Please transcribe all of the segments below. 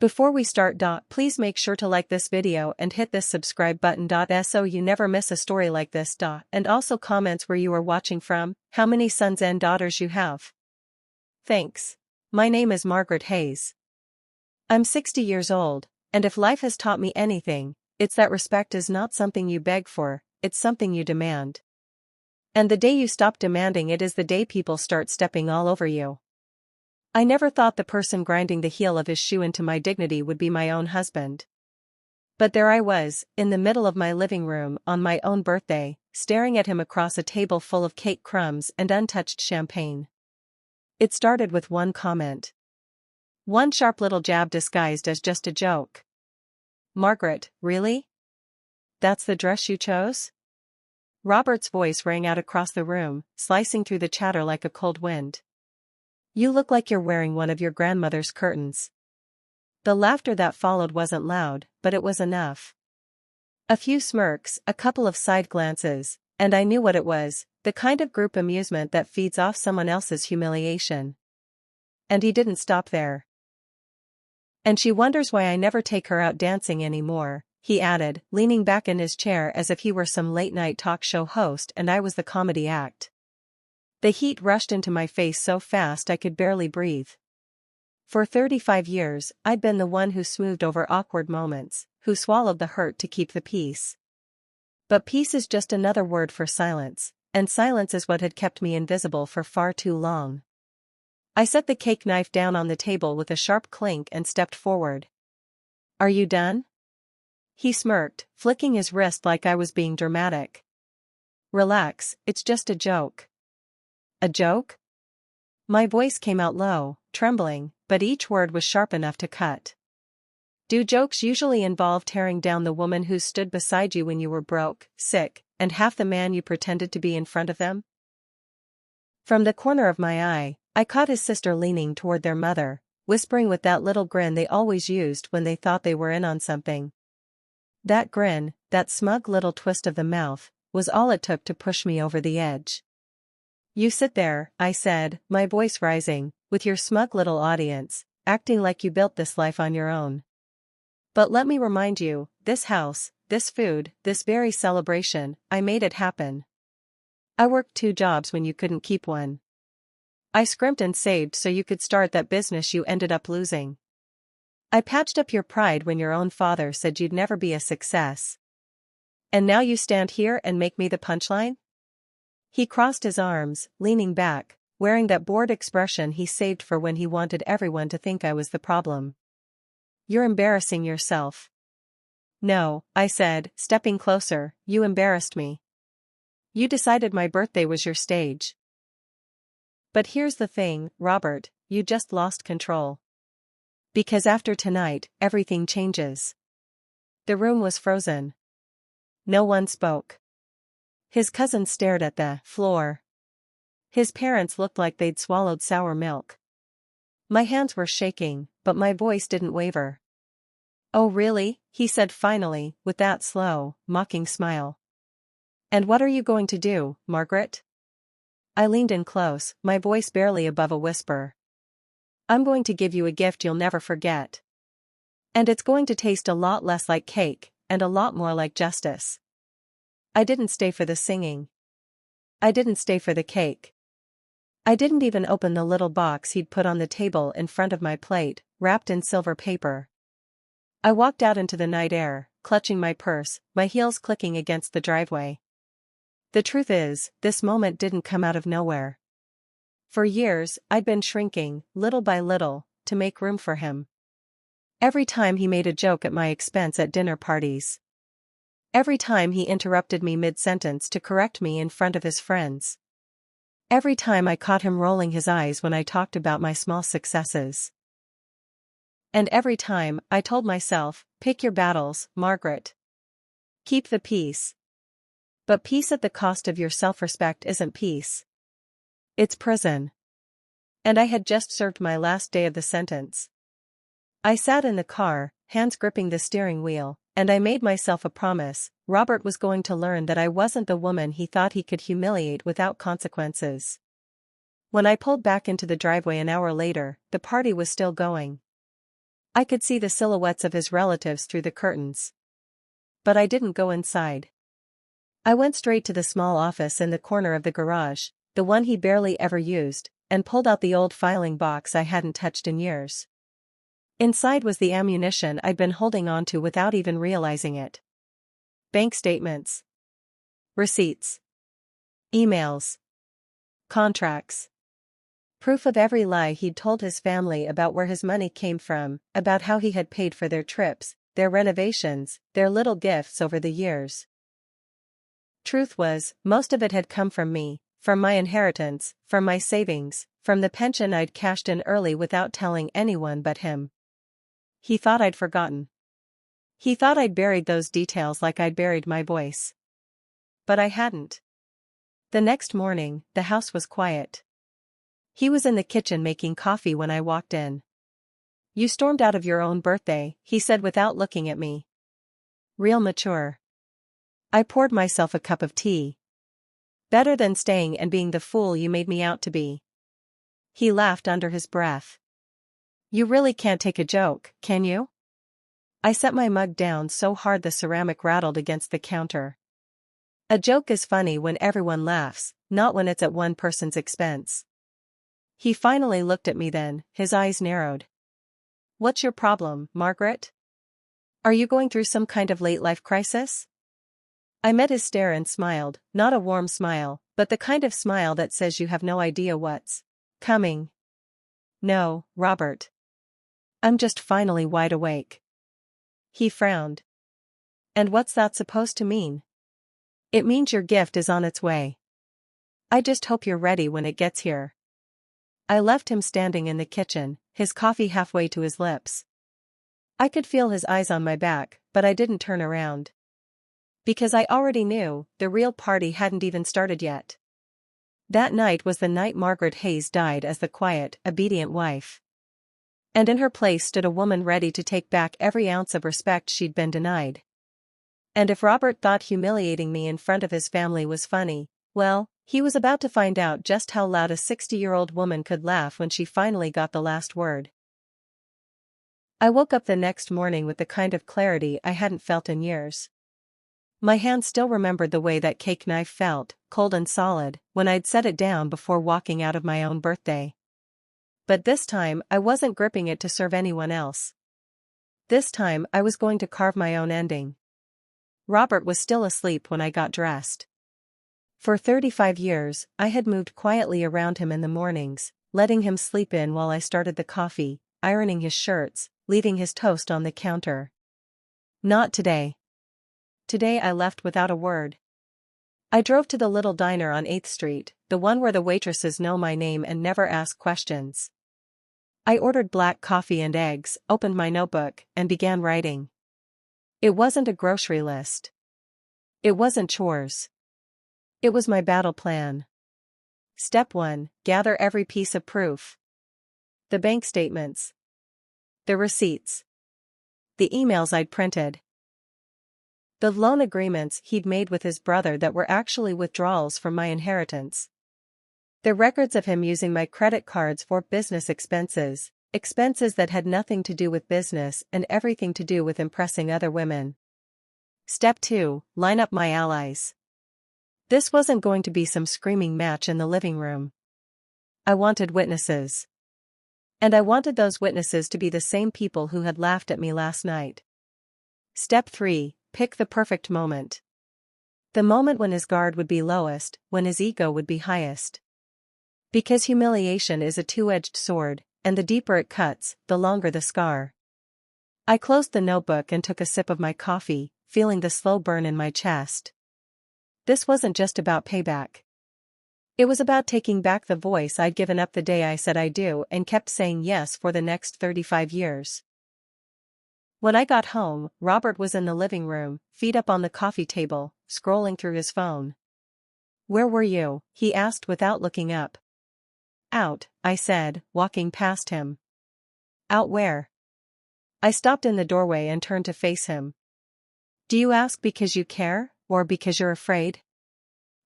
Before we start, please make sure to like this video and hit this subscribe button, so you never miss a story like this. And also comments where you are watching from, how many sons and daughters you have. Thanks. My name is Margaret Hayes. I'm 60 years old, and if life has taught me anything, it's that respect is not something you beg for, it's something you demand. And the day you stop demanding it is the day people start stepping all over you. I never thought the person grinding the heel of his shoe into my dignity would be my own husband. But there I was, in the middle of my living room on my own birthday, staring at him across a table full of cake crumbs and untouched champagne. It started with one comment. One sharp little jab disguised as just a joke. "Margaret, really? That's the dress you chose?" Robert's voice rang out across the room, slicing through the chatter like a cold wind. "You look like you're wearing one of your grandmother's curtains." The laughter that followed wasn't loud, but it was enough. A few smirks, a couple of side glances, and I knew what it was, the kind of group amusement that feeds off someone else's humiliation. And he didn't stop there. "And she wonders why I never take her out dancing anymore," he added, leaning back in his chair as if he were some late-night talk show host and I was the comedy act. The heat rushed into my face so fast I could barely breathe. For 35 years, I'd been the one who smoothed over awkward moments, who swallowed the hurt to keep the peace. But peace is just another word for silence, and silence is what had kept me invisible for far too long. I set the cake knife down on the table with a sharp clink and stepped forward. "Are you done?" He smirked, flicking his wrist like I was being dramatic. "Relax, it's just a joke." "A joke?" My voice came out low, trembling, but each word was sharp enough to cut. "Do jokes usually involve tearing down the woman who stood beside you when you were broke, sick, and half the man you pretended to be in front of them?" From the corner of my eye, I caught his sister leaning toward their mother, whispering with that little grin they always used when they thought they were in on something. That grin, that smug little twist of the mouth, was all it took to push me over the edge. "You sit there," I said, my voice rising, "with your smug little audience, acting like you built this life on your own. But let me remind you, this house, this food, this very celebration, I made it happen. I worked 2 jobs when you couldn't keep one. I scrimped and saved so you could start that business you ended up losing. I patched up your pride when your own father said you'd never be a success. And now you stand here and make me the punchline?" He crossed his arms, leaning back, wearing that bored expression he saved for when he wanted everyone to think I was the problem. "You're embarrassing yourself." "No," I said, stepping closer, "you embarrassed me. You decided my birthday was your stage. But here's the thing, Robert, you just lost control. Because after tonight, everything changes." The room was frozen. No one spoke. His cousin stared at the floor. His parents looked like they'd swallowed sour milk. My hands were shaking, but my voice didn't waver. "Oh really?" he said finally, with that slow, mocking smile. "And what are you going to do, Margaret?" I leaned in close, my voice barely above a whisper. "I'm going to give you a gift you'll never forget. And it's going to taste a lot less like cake, and a lot more like justice." I didn't stay for the singing. I didn't stay for the cake. I didn't even open the little box he'd put on the table in front of my plate, wrapped in silver paper. I walked out into the night air, clutching my purse, my heels clicking against the driveway. The truth is, this moment didn't come out of nowhere. For years, I'd been shrinking, little by little, to make room for him. Every time he made a joke at my expense at dinner parties. Every time he interrupted me mid-sentence to correct me in front of his friends. Every time I caught him rolling his eyes when I talked about my small successes. And every time, I told myself, pick your battles, Margaret. Keep the peace. But peace at the cost of your self-respect isn't peace. It's prison. And I had just served my last day of the sentence. I sat in the car, hands gripping the steering wheel, and I made myself a promise. Robert was going to learn that I wasn't the woman he thought he could humiliate without consequences. When I pulled back into the driveway an hour later, the party was still going. I could see the silhouettes of his relatives through the curtains. But I didn't go inside. I went straight to the small office in the corner of the garage, the one he barely ever used, and pulled out the old filing box I hadn't touched in years. Inside was the ammunition I'd been holding on to without even realizing it. Bank statements. Receipts. Emails. Contracts. Proof of every lie he'd told his family about where his money came from, about how he had paid for their trips, their renovations, their little gifts over the years. Truth was, most of it had come from me, from my inheritance, from my savings, from the pension I'd cashed in early without telling anyone but him. He thought I'd forgotten. He thought I'd buried those details like I'd buried my voice. But I hadn't. The next morning, the house was quiet. He was in the kitchen making coffee when I walked in. "You stormed out of your own birthday," he said without looking at me. Real mature. I poured myself a cup of tea. "Better than staying and being the fool you made me out to be." He laughed under his breath. "You really can't take a joke, can you?" I set my mug down so hard the ceramic rattled against the counter. A joke is funny when everyone laughs, not when it's at one person's expense. He finally looked at me then, his eyes narrowed. "What's your problem, Margaret? Are you going through some kind of late-life crisis?" I met his stare and smiled, not a warm smile, but the kind of smile that says you have no idea what's coming. "No, Robert. I'm just finally wide awake." He frowned. "And what's that supposed to mean?" "It means your gift is on its way. I just hope you're ready when it gets here." I left him standing in the kitchen, his coffee halfway to his lips. I could feel his eyes on my back, but I didn't turn around. Because I already knew, the real party hadn't even started yet. That night was the night Margaret Hayes died as the quiet, obedient wife. And in her place stood a woman ready to take back every ounce of respect she'd been denied. And if Robert thought humiliating me in front of his family was funny, well, he was about to find out just how loud a 60-year-old woman could laugh when she finally got the last word. I woke up the next morning with the kind of clarity I hadn't felt in years. My hand still remembered the way that cake knife felt, cold and solid, when I'd set it down before walking out of my own birthday. But this time I wasn't gripping it to serve anyone else. This time I was going to carve my own ending. Robert was still asleep when I got dressed. For 35 years, I had moved quietly around him in the mornings, letting him sleep in while I started the coffee, ironing his shirts, leaving his toast on the counter. Not today. Today I left without a word. I drove to the little diner on 8th Street, the one where the waitresses know my name and never ask questions. I ordered black coffee and eggs, opened my notebook, and began writing. It wasn't a grocery list. It wasn't chores. It was my battle plan. Step 1, gather every piece of proof. The bank statements. The receipts. The emails I'd printed. The loan agreements he'd made with his brother that were actually withdrawals from my inheritance. The records of him using my credit cards for business expenses, expenses that had nothing to do with business and everything to do with impressing other women. Step 2, line up my allies. This wasn't going to be some screaming match in the living room. I wanted witnesses. And I wanted those witnesses to be the same people who had laughed at me last night. Step 3, pick the perfect moment. The moment when his guard would be lowest, when his ego would be highest. Because humiliation is a two-edged sword, and the deeper it cuts, the longer the scar. I closed the notebook and took a sip of my coffee, feeling the slow burn in my chest. This wasn't just about payback. It was about taking back the voice I'd given up the day I said I do and kept saying yes for the next 35 years. When I got home, Robert was in the living room, feet up on the coffee table, scrolling through his phone. "Where were you?" he asked without looking up. "Out," I said, walking past him. "Out where?" I stopped in the doorway and turned to face him. "Do you ask because you care, or because you're afraid?"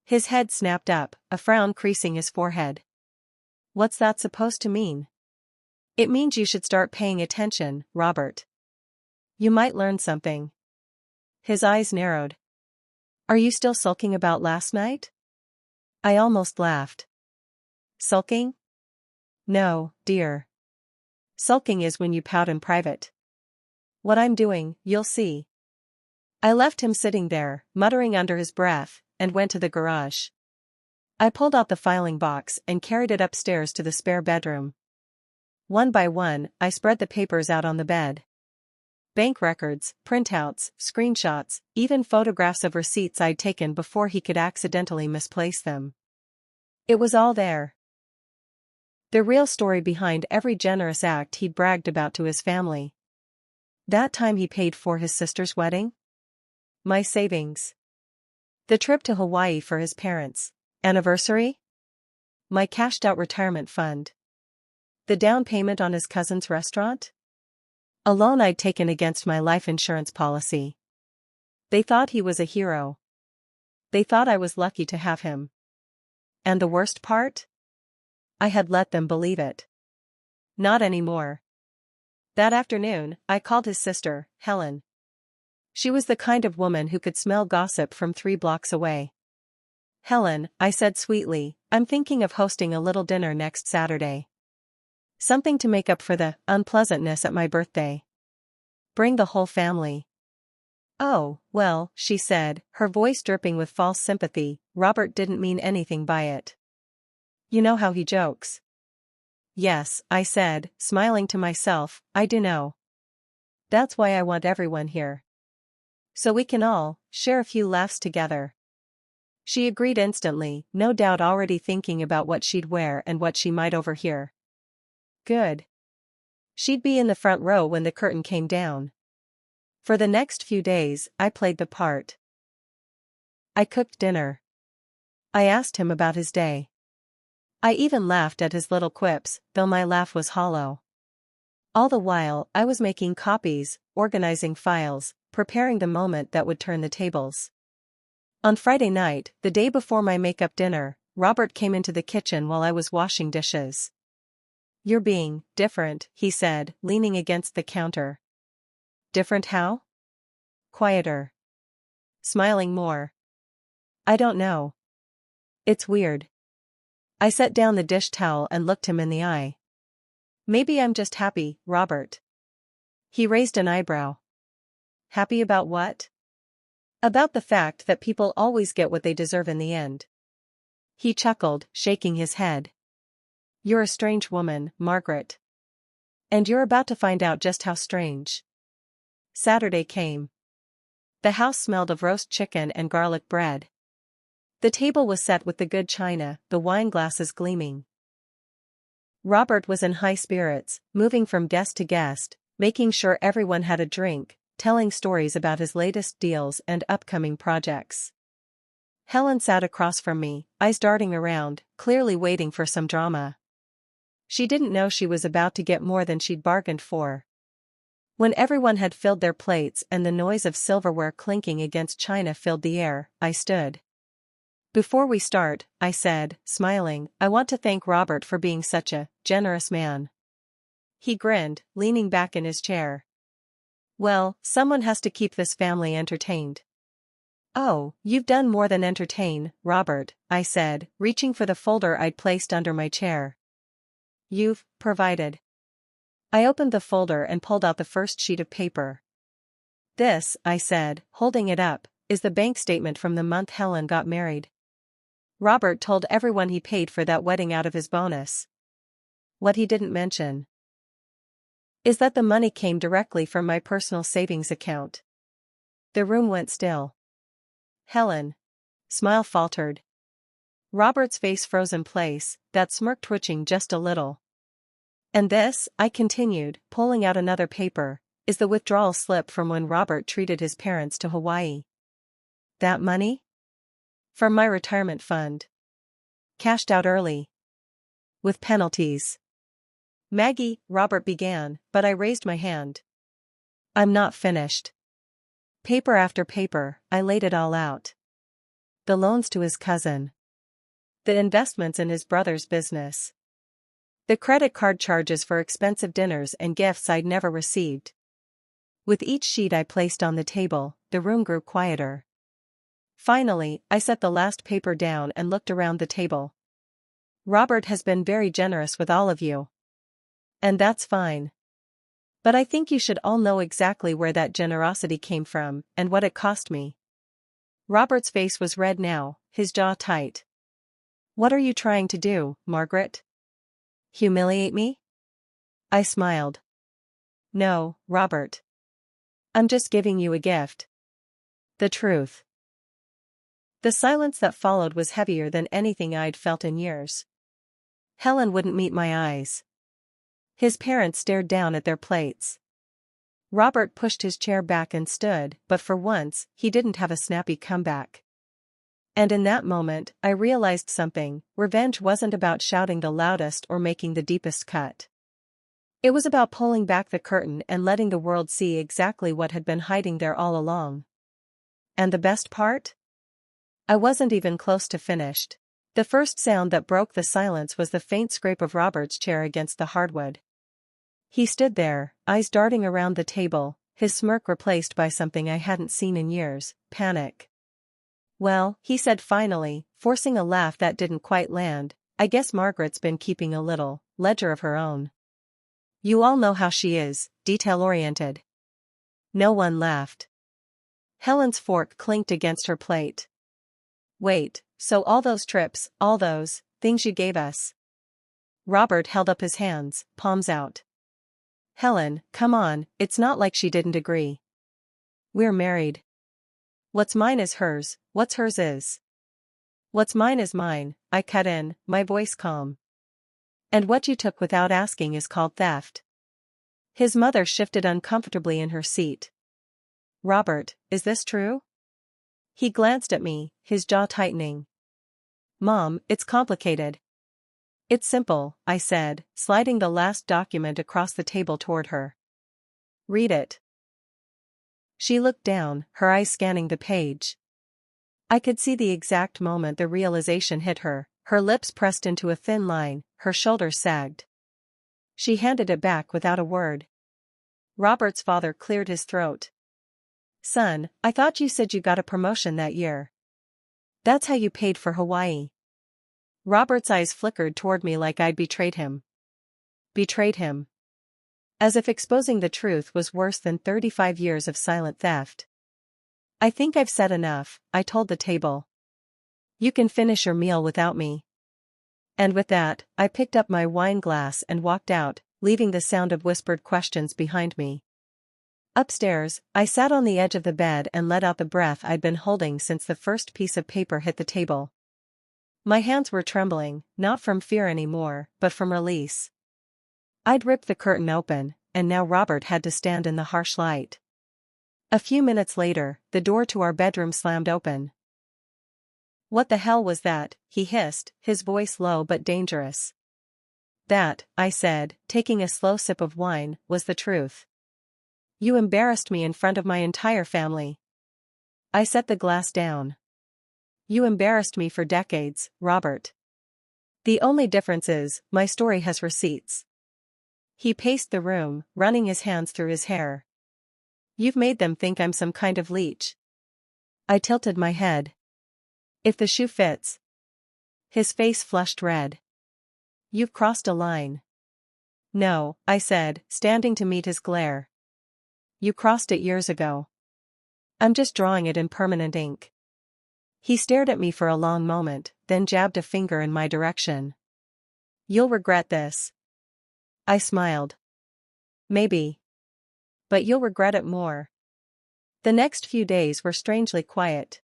His head snapped up, a frown creasing his forehead. "What's that supposed to mean?" It means you should start paying attention, Robert. You might learn something. His eyes narrowed. Are you still sulking about last night? I almost laughed. Sulking? No, dear. Sulking is when you pout in private. What I'm doing, you'll see. I left him sitting there, muttering under his breath, and went to the garage. I pulled out the filing box and carried it upstairs to the spare bedroom. One by one, I spread the papers out on the bed. Bank records, printouts, screenshots, even photographs of receipts I'd taken before he could accidentally misplace them. It was all there. The real story behind every generous act he'd bragged about to his family. That time he paid for his sister's wedding? My savings. The trip to Hawaii for his parents' anniversary? My cashed-out retirement fund. The down payment on his cousin's restaurant? A loan I'd taken against my life insurance policy. They thought he was a hero. They thought I was lucky to have him. And the worst part? I had let them believe it. Not anymore. That afternoon, I called his sister, Helen. She was the kind of woman who could smell gossip from 3 blocks away. Helen, I said sweetly, I'm thinking of hosting a little dinner next Saturday. Something to make up for the unpleasantness at my birthday. Bring the whole family. Oh, well, she said, her voice dripping with false sympathy. Robert didn't mean anything by it. You know how he jokes. Yes, I said, smiling to myself, I do know. That's why I want everyone here. So we can all share a few laughs together. She agreed instantly, no doubt already thinking about what she'd wear and what she might overhear. Good. She'd be in the front row when the curtain came down. For the next few days, I played the part. I cooked dinner. I asked him about his day. I even laughed at his little quips, though my laugh was hollow. All the while, I was making copies, organizing files, preparing the moment that would turn the tables. On Friday night, the day before my make-up dinner, Robert came into the kitchen while I was washing dishes. You're being different, he said, leaning against the counter. Different how? Quieter. Smiling more. I don't know. It's weird. I set down the dish towel and looked him in the eye. Maybe I'm just happy, Robert. He raised an eyebrow. Happy about what? About the fact that people always get what they deserve in the end. He chuckled, shaking his head. You're a strange woman, Margaret. And you're about to find out just how strange. Saturday came. The house smelled of roast chicken and garlic bread. The table was set with the good china, the wine glasses gleaming. Robert was in high spirits, moving from guest to guest, making sure everyone had a drink, telling stories about his latest deals and upcoming projects. Helen sat across from me, eyes darting around, clearly waiting for some drama. She didn't know she was about to get more than she'd bargained for. When everyone had filled their plates and the noise of silverware clinking against china filled the air, I stood. Before we start, I said, smiling, I want to thank Robert for being such a generous man. He grinned, leaning back in his chair. Well, someone has to keep this family entertained. Oh, you've done more than entertain, Robert, I said, reaching for the folder I'd placed under my chair. You've provided. I opened the folder and pulled out the first sheet of paper. This, I said, holding it up, is the bank statement from the month Helen got married. Robert told everyone he paid for that wedding out of his bonus. What he didn't mention is that the money came directly from my personal savings account. The room went still. Helen. Smile faltered. Robert's face froze in place, that smirk twitching just a little. And this, I continued, pulling out another paper, is the withdrawal slip from when Robert treated his parents to Hawaii. That money? From my retirement fund. Cashed out early. With penalties. Maggie, Robert began, but I raised my hand. I'm not finished. Paper after paper, I laid it all out. The loans to his cousin. The investments in his brother's business. The credit card charges for expensive dinners and gifts I'd never received. With each sheet I placed on the table, the room grew quieter. Finally, I set the last paper down and looked around the table. Robert has been very generous with all of you. And that's fine. But I think you should all know exactly where that generosity came from and what it cost me. Robert's face was red now, his jaw tight. What are you trying to do, Margaret? Humiliate me? I smiled. No, Robert. I'm just giving you a gift. The truth. The silence that followed was heavier than anything I'd felt in years. Helen wouldn't meet my eyes. His parents stared down at their plates. Robert pushed his chair back and stood, but for once, he didn't have a snappy comeback. And in that moment, I realized something: revenge wasn't about shouting the loudest or making the deepest cut. It was about pulling back the curtain and letting the world see exactly what had been hiding there all along. And the best part? I wasn't even close to finished. The first sound that broke the silence was the faint scrape of Robert's chair against the hardwood. He stood there, eyes darting around the table, his smirk replaced by something I hadn't seen in years: panic. Well, he said finally, forcing a laugh that didn't quite land, I guess Margaret's been keeping a little ledger of her own. You all know how she is, detail-oriented. No one laughed. Helen's fork clinked against her plate. Wait, so all those trips, all those things you gave us? Robert held up his hands, palms out. Helen, come on, it's not like she didn't agree. We're married. What's mine is hers, what's hers is. What's mine is mine, I cut in, my voice calm. And what you took without asking is called theft. His mother shifted uncomfortably in her seat. Robert, is this true? He glanced at me, his jaw tightening. Mom, it's complicated. It's simple, I said, sliding the last document across the table toward her. Read it. She looked down, her eyes scanning the page. I could see the exact moment the realization hit her. Her lips pressed into a thin line, her shoulders sagged. She handed it back without a word. Robert's father cleared his throat. Son, I thought you said you got a promotion that year. That's how you paid for Hawaii. Robert's eyes flickered toward me like I'd betrayed him. Betrayed him. As if exposing the truth was worse than 35 years of silent theft. I think I've said enough, I told the table. You can finish your meal without me. And with that, I picked up my wine glass and walked out, leaving the sound of whispered questions behind me. Upstairs, I sat on the edge of the bed and let out the breath I'd been holding since the first piece of paper hit the table. My hands were trembling, not from fear anymore, but from release. I'd ripped the curtain open, and now Robert had to stand in the harsh light. A few minutes later, the door to our bedroom slammed open. What the hell was that? He hissed, his voice low but dangerous. That, I said, taking a slow sip of wine, was the truth. You embarrassed me in front of my entire family. I set the glass down. You embarrassed me for decades, Robert. The only difference is, my story has receipts. He paced the room, running his hands through his hair. You've made them think I'm some kind of leech. I tilted my head. If the shoe fits. His face flushed red. You've crossed a line. No, I said, standing to meet his glare. You crossed it years ago. I'm just drawing it in permanent ink. He stared at me for a long moment, then jabbed a finger in my direction. You'll regret this. I smiled. Maybe. But you'll regret it more. The next few days were strangely quiet.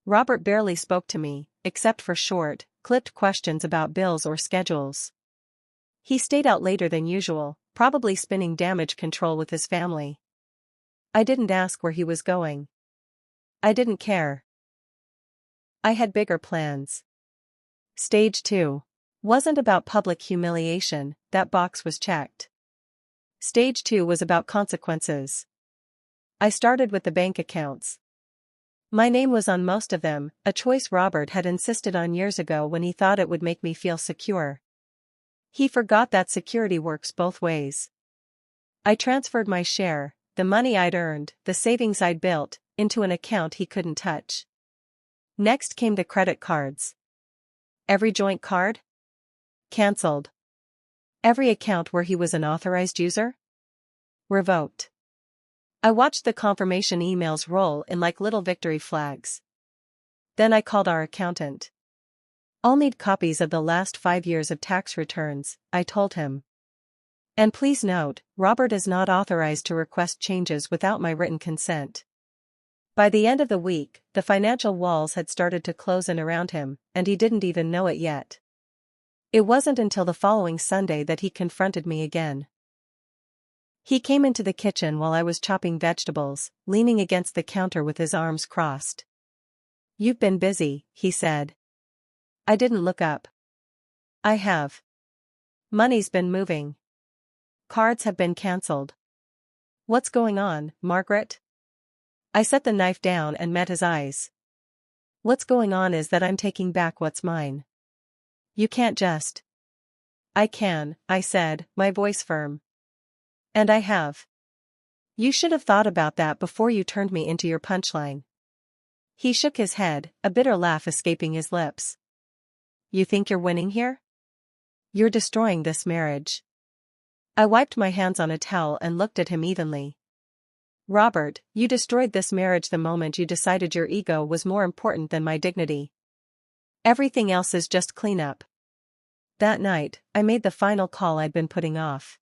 Robert barely spoke to me, except for short, clipped questions about bills or schedules. He stayed out later than usual, probably spinning damage control with his family. I didn't ask where he was going. I didn't care. I had bigger plans. Stage 2 wasn't about public humiliation, that box was checked. Stage 2 was about consequences. I started with the bank accounts. My name was on most of them, a choice Robert had insisted on years ago when he thought it would make me feel secure. He forgot that security works both ways. I transferred my share, the money I'd earned, the savings I'd built, into an account he couldn't touch. Next came the credit cards. Every joint card? Cancelled. Every account where he was an authorized user? Revoked. I watched the confirmation emails roll in like little victory flags. Then I called our accountant. I'll need copies of the last 5 years of tax returns, I told him. And please note, Robert is not authorized to request changes without my written consent. By the end of the week, the financial walls had started to close in around him, and he didn't even know it yet. It wasn't until the following Sunday that he confronted me again. He came into the kitchen while I was chopping vegetables, leaning against the counter with his arms crossed. "You've been busy," he said. I didn't look up. "I have. Money's been moving. Cards have been cancelled." "What's going on, Margaret?" I set the knife down and met his eyes. "What's going on is that I'm taking back what's mine. You can't just." "I can," I said, my voice firm. "And I have. You should have thought about that before you turned me into your punchline." He shook his head, a bitter laugh escaping his lips. "You think you're winning here? You're destroying this marriage." I wiped my hands on a towel and looked at him evenly. "Robert, you destroyed this marriage the moment you decided your ego was more important than my dignity. Everything else is just cleanup." That night, I made the final call I'd been putting off.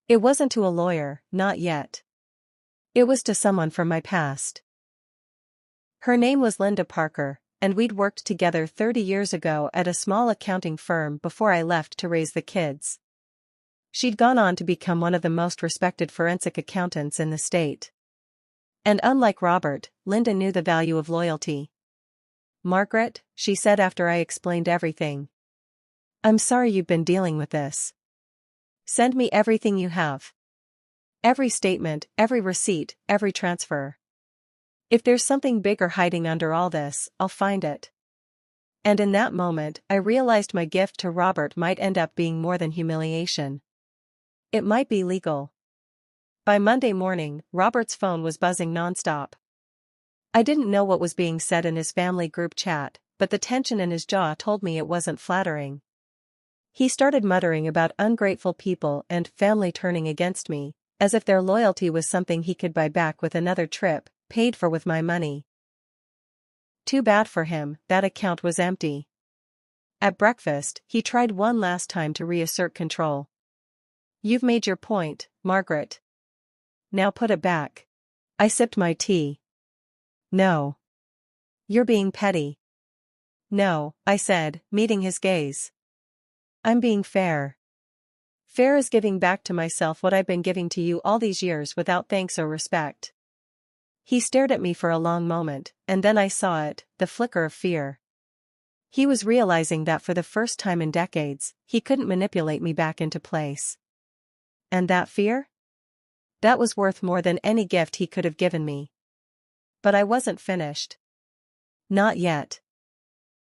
It wasn't to a lawyer, not yet. It was to someone from my past. Her name was Linda Parker, and we'd worked together 30 years ago at a small accounting firm before I left to raise the kids. She'd gone on to become one of the most respected forensic accountants in the state. And unlike Robert, Linda knew the value of loyalty. "Margaret," she said after I explained everything, "I'm sorry you've been dealing with this. Send me everything you have. Every statement, every receipt, every transfer. If there's something bigger hiding under all this, I'll find it." And in that moment, I realized my gift to Robert might end up being more than humiliation. It might be legal. By Monday morning, Robert's phone was buzzing nonstop. I didn't know what was being said in his family group chat, but the tension in his jaw told me it wasn't flattering. He started muttering about ungrateful people and family turning against me, as if their loyalty was something he could buy back with another trip, paid for with my money. Too bad for him, that account was empty. At breakfast, he tried one last time to reassert control. "You've made your point, Margaret. Now put it back." I sipped my tea. "No. You're being petty." "No," I said, meeting his gaze. "I'm being fair. Fair is giving back to myself what I've been giving to you all these years without thanks or respect." He stared at me for a long moment, and then I saw it, the flicker of fear. He was realizing that for the first time in decades, he couldn't manipulate me back into place. And that fear? That was worth more than any gift he could have given me. But I wasn't finished. Not yet.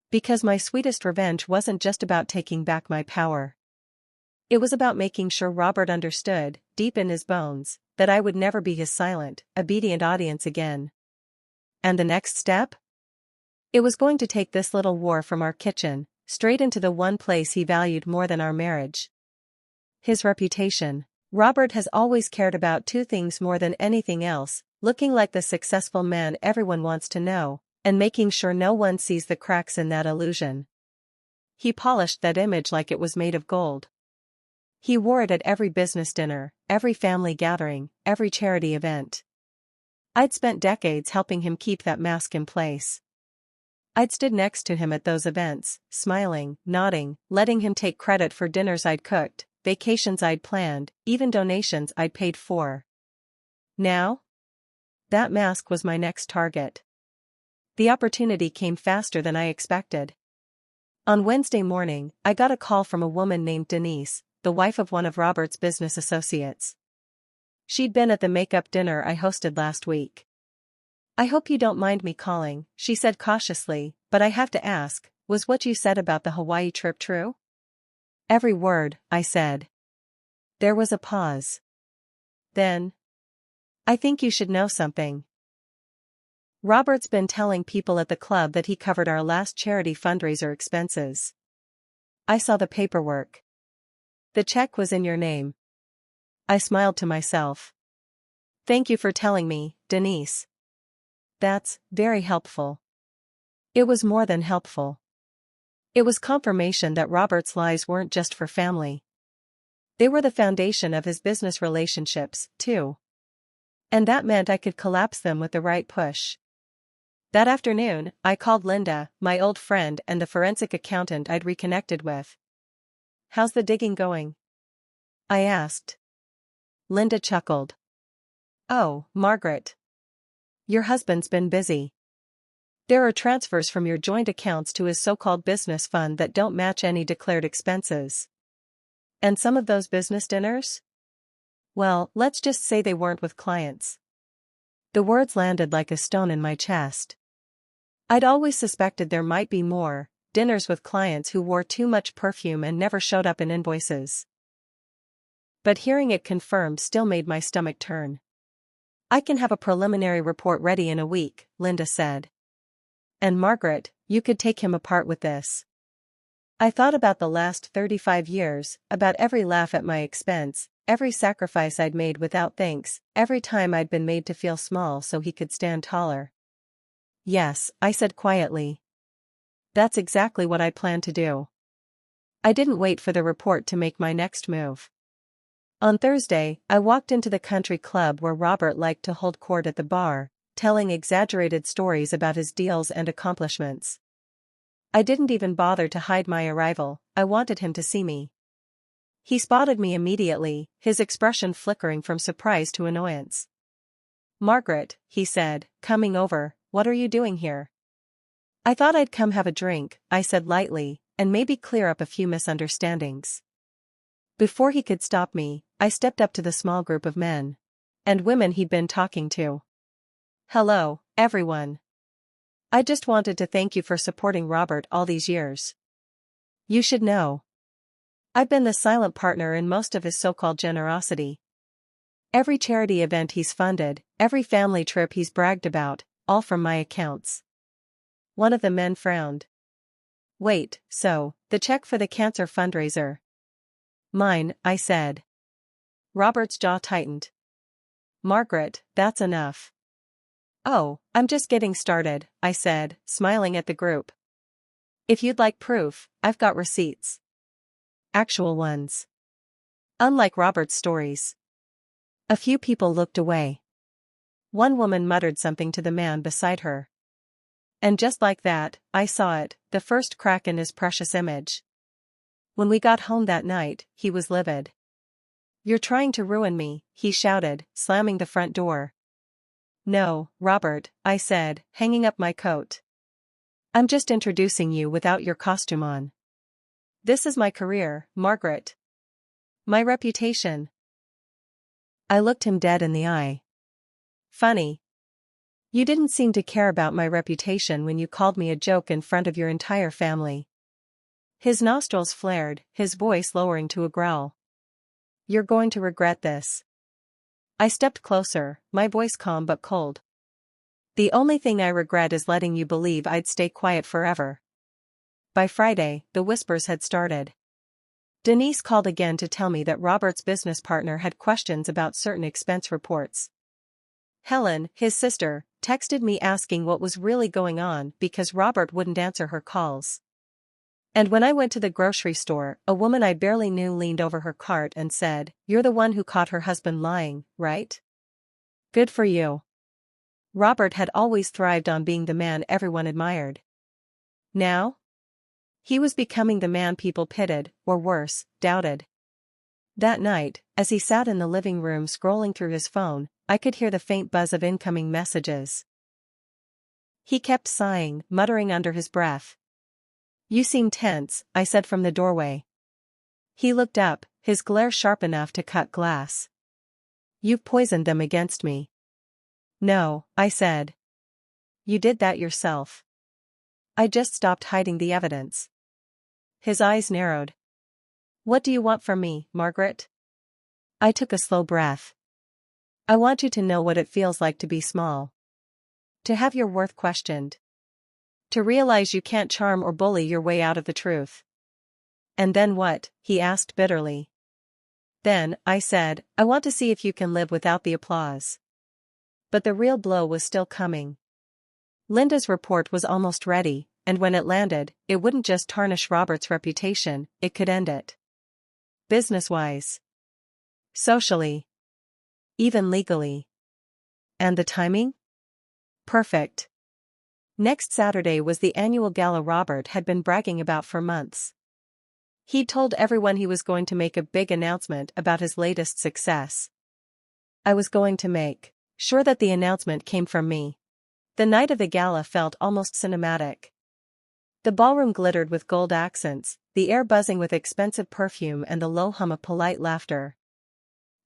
Because my sweetest revenge wasn't just about taking back my power. It was about making sure Robert understood, deep in his bones, that I would never be his silent, obedient audience again. And the next step? It was going to take this little war from our kitchen, straight into the one place he valued more than our marriage. His reputation. Robert has always cared about two things more than anything else: looking like the successful man everyone wants to know, and making sure no one sees the cracks in that illusion. He polished that image like it was made of gold. He wore it at every business dinner, every family gathering, every charity event. I'd spent decades helping him keep that mask in place. I'd stood next to him at those events, smiling, nodding, letting him take credit for dinners I'd cooked, vacations I'd planned, even donations I'd paid for. Now? That mask was my next target. The opportunity came faster than I expected. On Wednesday morning, I got a call from a woman named Denise, the wife of one of Robert's business associates. She'd been at the makeup dinner I hosted last week. "I hope you don't mind me calling," she said cautiously, "but I have to ask, was what you said about the Hawaii trip true?" Every word, I said. There was a pause. Then, I think you should know something. Robert's been telling people at the club that he covered our last charity fundraiser expenses. I saw the paperwork. The check was in your name. I smiled to myself. Thank you for telling me, Denise. That's very helpful. It was more than helpful. It was confirmation that Robert's lies weren't just for family. They were the foundation of his business relationships, too. And that meant I could collapse them with the right push. That afternoon, I called Linda, my old friend and the forensic accountant I'd reconnected with. How's the digging going? I asked. Linda chuckled. Oh, Margaret. Your husband's been busy. There are transfers from your joint accounts to his so-called business fund that don't match any declared expenses. And some of those business dinners? Well, let's just say they weren't with clients. The words landed like a stone in my chest. I'd always suspected there might be more, dinners with clients who wore too much perfume and never showed up in invoices. But hearing it confirmed still made my stomach turn. I can have a preliminary report ready in a week, Linda said. And Margaret, you could take him apart with this. I thought about the last 35 years, about every laugh at my expense, every sacrifice I'd made without thanks, every time I'd been made to feel small so he could stand taller. Yes, I said quietly. That's exactly what I plan to do. I didn't wait for the report to make my next move. On Thursday, I walked into the country club where Robert liked to hold court at the bar, telling exaggerated stories about his deals and accomplishments. I didn't even bother to hide my arrival, I wanted him to see me. He spotted me immediately, his expression flickering from surprise to annoyance. Margaret, he said, coming over, what are you doing here? I thought I'd come have a drink, I said lightly, and maybe clear up a few misunderstandings. Before he could stop me, I stepped up to the small group of men and women he'd been talking to. Hello, everyone. I just wanted to thank you for supporting Robert all these years. You should know. I've been the silent partner in most of his so-called generosity. Every charity event he's funded, every family trip he's bragged about, all from my accounts. One of the men frowned. Wait, so, the check for the cancer fundraiser? Mine, I said. Robert's jaw tightened. Margaret, that's enough. Oh, I'm just getting started, I said, smiling at the group. If you'd like proof, I've got receipts. Actual ones. Unlike Robert's stories. A few people looked away. One woman muttered something to the man beside her. And just like that, I saw it, the first crack in his precious image. When we got home that night, he was livid. You're trying to ruin me, he shouted, slamming the front door. No, Robert, I said, hanging up my coat. I'm just introducing you without your costume on. This is my career, Margaret. My reputation. I looked him dead in the eye. Funny. You didn't seem to care about my reputation when you called me a joke in front of your entire family. His nostrils flared, his voice lowering to a growl. You're going to regret this. I stepped closer, my voice calm but cold. The only thing I regret is letting you believe I'd stay quiet forever. By Friday, the whispers had started. Denise called again to tell me that Robert's business partner had questions about certain expense reports. Helen, his sister, texted me asking what was really going on because Robert wouldn't answer her calls. And when I went to the grocery store, a woman I barely knew leaned over her cart and said, "You're the one who caught her husband lying, right? Good for you." Robert had always thrived on being the man everyone admired. Now? He was becoming the man people pitted, or worse, doubted. That night, as he sat in the living room scrolling through his phone, I could hear the faint buzz of incoming messages. He kept sighing, muttering under his breath. You seem tense, I said from the doorway. He looked up, his glare sharp enough to cut glass. You've poisoned them against me. No, I said. You did that yourself. I just stopped hiding the evidence. His eyes narrowed. What do you want from me, Margaret? I took a slow breath. I want you to know what it feels like to be small. To have your worth questioned. To realize you can't charm or bully your way out of the truth. And then what? He asked bitterly. Then, I said, I want to see if you can live without the applause. But the real blow was still coming. Linda's report was almost ready, and when it landed, it wouldn't just tarnish Robert's reputation, it could end it. Business-wise. Socially. Even legally. And the timing? Perfect. Next Saturday was the annual gala Robert had been bragging about for months. He'd told everyone he was going to make a big announcement about his latest success. I was going to make sure that the announcement came from me. The night of the gala felt almost cinematic. The ballroom glittered with gold accents, the air buzzing with expensive perfume and the low hum of polite laughter.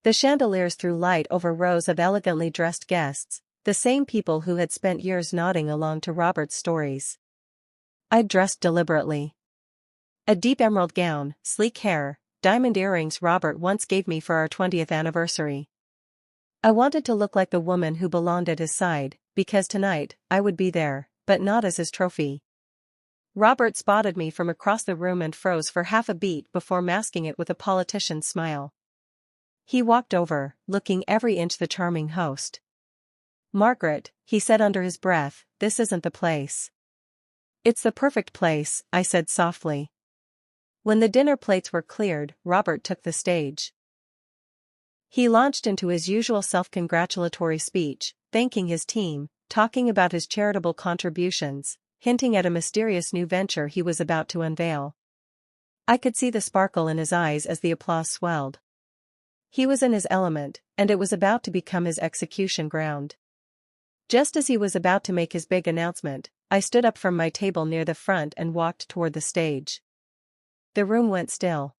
The chandeliers threw light over rows of elegantly dressed guests, the same people who had spent years nodding along to Robert's stories. I'd dressed deliberately. A deep emerald gown, sleek hair, diamond earrings Robert once gave me for our 20th anniversary. I wanted to look like the woman who belonged at his side, because tonight, I would be there, but not as his trophy. Robert spotted me from across the room and froze for half a beat before masking it with a politician's smile. He walked over, looking every inch the charming host. Margaret, he said under his breath, this isn't the place. It's the perfect place, I said softly. When the dinner plates were cleared, Robert took the stage. He launched into his usual self-congratulatory speech, thanking his team, talking about his charitable contributions, hinting at a mysterious new venture he was about to unveil. I could see the sparkle in his eyes as the applause swelled. He was in his element, and it was about to become his execution ground. Just as he was about to make his big announcement, I stood up from my table near the front and walked toward the stage. The room went still.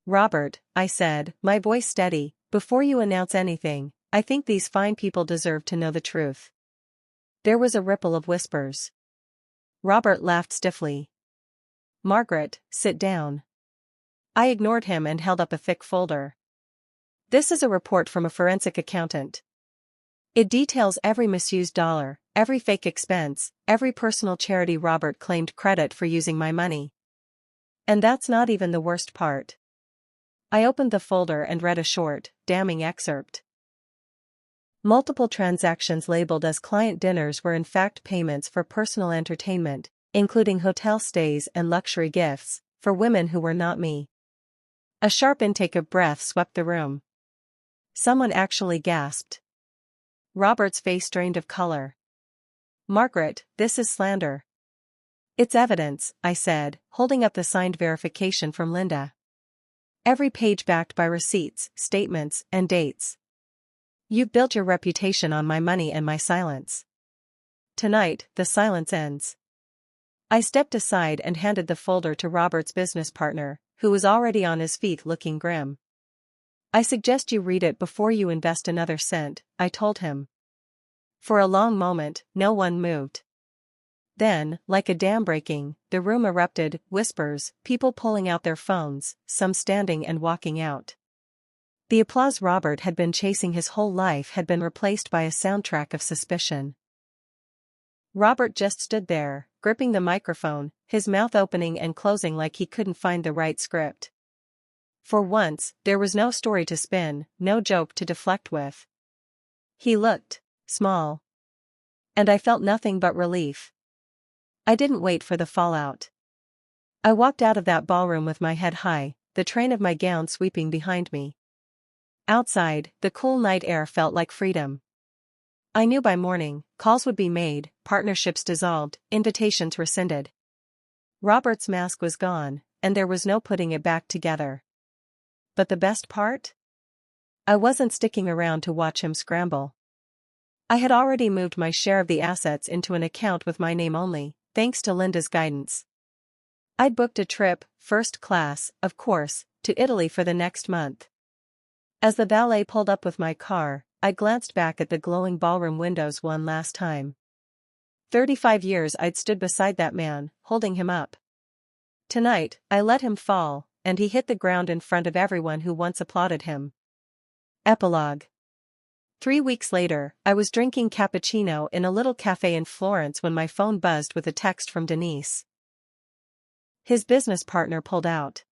Robert, I said, my voice steady, before you announce anything, I think these fine people deserve to know the truth. There was a ripple of whispers. Robert laughed stiffly. Margaret, sit down. I ignored him and held up a thick folder. This is a report from a forensic accountant. It details every misused dollar, every fake expense, every personal charity Robert claimed credit for using my money. And that's not even the worst part. I opened the folder and read a short, damning excerpt. Multiple transactions labeled as client dinners were in fact payments for personal entertainment, including hotel stays and luxury gifts, for women who were not me. A sharp intake of breath swept the room. Someone actually gasped. Robert's face drained of color. Margaret, this is slander. It's evidence, I said, holding up the signed verification from Linda. Every page backed by receipts, statements, and dates. You've built your reputation on my money and my silence. Tonight, the silence ends. I stepped aside and handed the folder to Robert's business partner, who was already on his feet looking grim. I suggest you read it before you invest another cent, I told him. For a long moment, no one moved. Then, like a dam breaking, the room erupted, whispers, people pulling out their phones, some standing and walking out. The applause Robert had been chasing his whole life had been replaced by a soundtrack of suspicion. Robert just stood there, gripping the microphone, his mouth opening and closing like he couldn't find the right script. For once, there was no story to spin, no joke to deflect with. He looked small. And I felt nothing but relief. I didn't wait for the fallout. I walked out of that ballroom with my head high, the train of my gown sweeping behind me. Outside, the cool night air felt like freedom. I knew by morning, calls would be made, partnerships dissolved, invitations rescinded. Robert's mask was gone, and there was no putting it back together. But the best part? I wasn't sticking around to watch him scramble. I had already moved my share of the assets into an account with my name only, thanks to Linda's guidance. I'd booked a trip, first class, of course, to Italy for the next month. As the valet pulled up with my car, I glanced back at the glowing ballroom windows one last time. 35 years I'd stood beside that man, holding him up. Tonight, I let him fall, and he hit the ground in front of everyone who once applauded him. Epilogue. 3 weeks later, I was drinking cappuccino in a little cafe in Florence when my phone buzzed with a text from Denise. His business partner pulled out.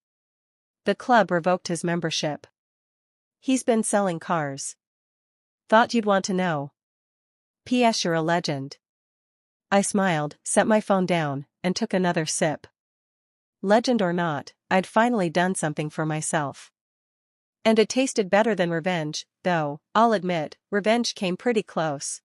The club revoked his membership. He's been selling cars. Thought you'd want to know. P.S. You're a legend. I smiled, set my phone down, and took another sip. Legend or not, I'd finally done something for myself. And it tasted better than revenge, though, I'll admit, revenge came pretty close.